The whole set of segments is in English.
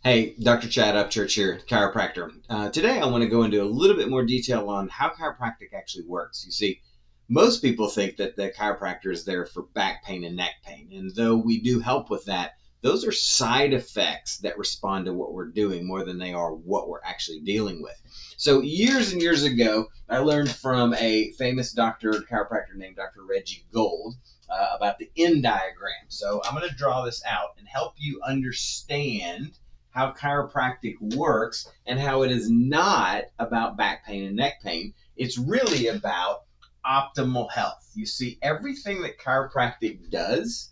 Hey, Dr. Chad Upchurch here, chiropractor. Today I want to go into a little bit more detail on how chiropractic actually works. You see, most people think that the chiropractor is there for back pain and neck pain. And though we do help with that, those are side effects that respond to what we're doing more than they are what we're actually dealing with. So years and years ago, I learned from a famous chiropractor named Dr. Reggie Gold, about the N diagram. So I'm going to draw this out and help you understand how chiropractic works and how it is not about back pain and neck pain. It's really about optimal health. You see, everything that chiropractic does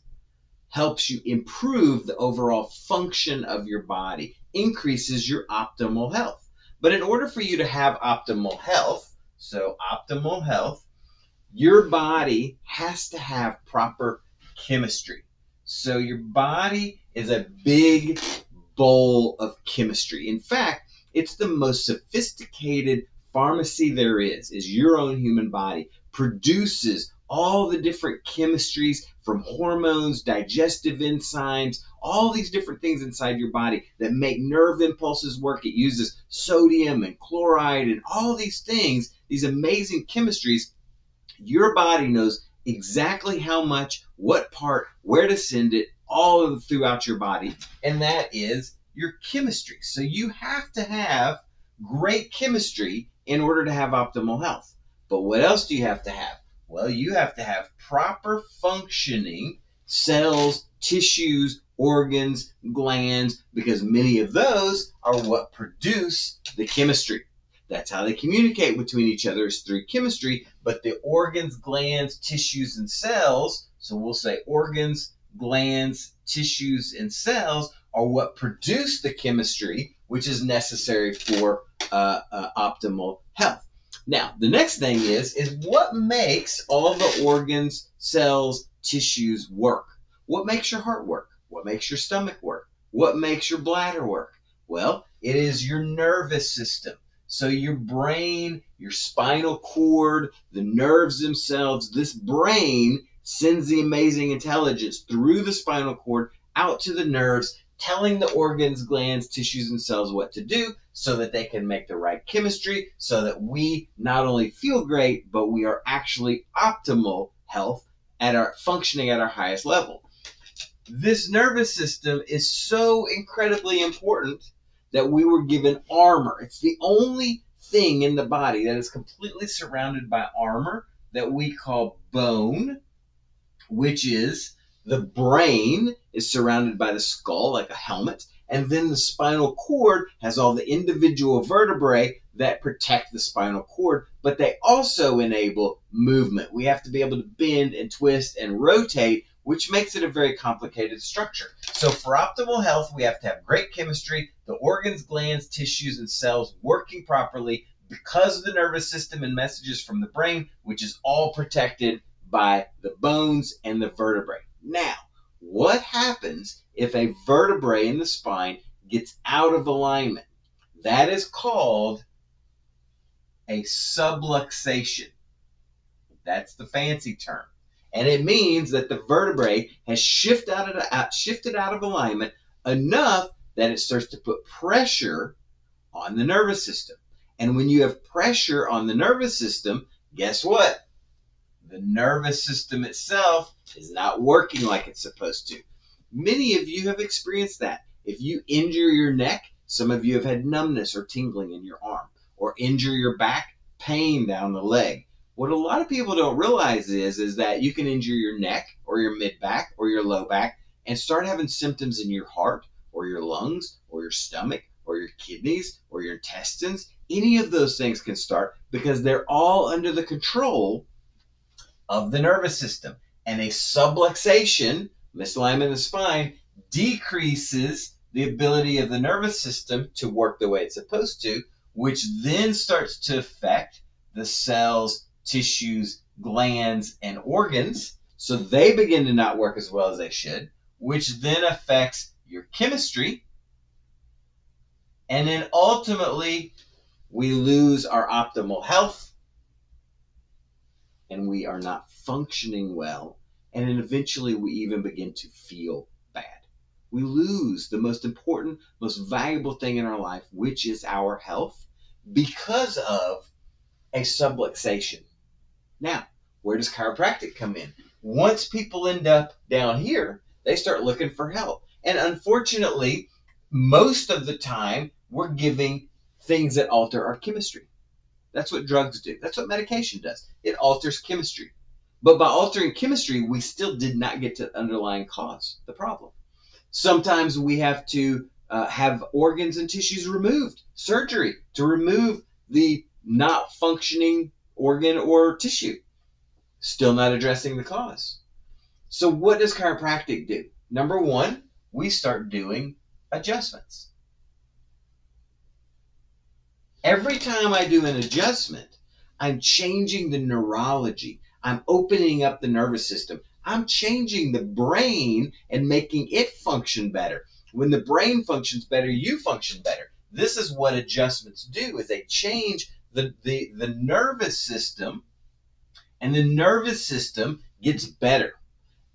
helps you improve the overall function of your body, increases your optimal health. But in order for you to have optimal health, your body has to have proper chemistry. So your body is a big bowl of chemistry. In fact, it's the most sophisticated pharmacy there is your own human body. Produces all the different chemistries from hormones, digestive enzymes, all these different things inside your body that make nerve impulses work. It uses sodium and chloride and all these things, these amazing chemistries. Your body knows exactly how much, what part, where to send it, all throughout your body, and that is your chemistry. So you have to have great chemistry in order to have optimal health. But what else do you have to have? Well, you have to have proper functioning cells, tissues, organs, glands, because many of those are what produce the chemistry. That's how they communicate between each other, is through chemistry. But the organs, glands, tissues, and cells, so we'll say organs, glands, tissues, and cells are what produce the chemistry, which is necessary for optimal health. Now, the next thing is what makes all the organs, cells, tissues work? What makes your heart work? What makes your stomach work? What makes your bladder work? Well, it is your nervous system. So your brain, your spinal cord, the nerves themselves, this brain sends the amazing intelligence through the spinal cord out to the nerves, telling the organs, glands, tissues, and cells what to do so that they can make the right chemistry, so that we not only feel great, but we are actually optimal health at our functioning at our highest level. This nervous system is so incredibly important that we were given armor. It's the only thing in the body that is completely surrounded by armor that we call bone, which is the brain is surrounded by the skull like a helmet, and then the spinal cord has all the individual vertebrae that protect the spinal cord, but they also enable movement. We have to be able to bend and twist and rotate, which makes it a very complicated structure. So for optimal health, we have to have great chemistry, the organs, glands, tissues, and cells working properly because of the nervous system and messages from the brain, which is all protected by the bones and the vertebrae. Now, what happens if a vertebrae in the spine gets out of alignment? That is called a subluxation. That's the fancy term. And it means that the vertebrae has shifted out of alignment enough that it starts to put pressure on the nervous system. And when you have pressure on the nervous system, guess what? The nervous system itself is not working like it's supposed to. Many of you have experienced that. If you injure your neck, some of you have had numbness or tingling in your arm, or injure your back, pain down the leg. What a lot of people don't realize is that you can injure your neck or your mid-back or your low back and start having symptoms in your heart or your lungs or your stomach or your kidneys or your intestines. Any of those things can start because they're all under the control of the nervous system. And a subluxation, misalignment of the spine, decreases the ability of the nervous system to work the way it's supposed to, which then starts to affect the cells, tissues, glands, and organs. So they begin to not work as well as they should, which then affects your chemistry. And then ultimately, we lose our optimal health and we are not functioning well. And then eventually we even begin to feel bad. we lose the most important, most valuable thing in our life, which is our health, because of a subluxation. Now, where does chiropractic come in? Once people end up down here, they start looking for help. And unfortunately, most of the time, we're giving things that alter our chemistry. That's what drugs do. That's what medication does. It alters chemistry. But by altering chemistry, we still did not get to the underlying cause, the problem. Sometimes we have to have organs and tissues removed, surgery to remove the not functioning organ or tissue. Still not addressing the cause. So what does chiropractic do? Number one, we start doing adjustments. Every time I do an adjustment, I'm changing the neurology. I'm opening up the nervous system. I'm changing the brain and making it function better. When the brain functions better, you function better. This is what adjustments do, is they change the nervous system, and the nervous system gets better.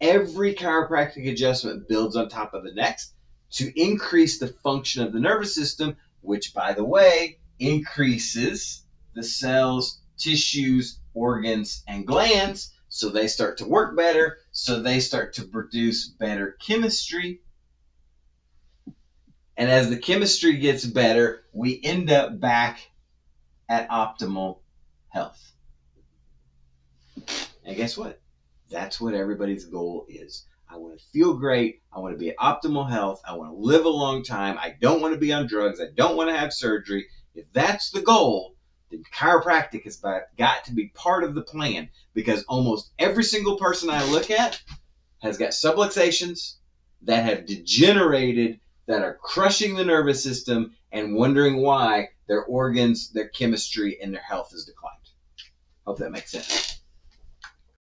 Every chiropractic adjustment builds on top of the next to increase the function of the nervous system, which, by the way, increases the cells, tissues, organs, and glands, so they start to work better, so they start to produce better chemistry. And as the chemistry gets better, we end up back at optimal health. And guess what? That's what everybody's goal is. I want to feel great. I want to be at optimal health. I want to live a long time. I don't want to be on drugs. I don't want to have surgery. If that's the goal, then chiropractic has got to be part of the plan, because almost every single person I look at has got subluxations that have degenerated, that are crushing the nervous system and wondering why their organs, their chemistry, and their health has declined. Hope that makes sense.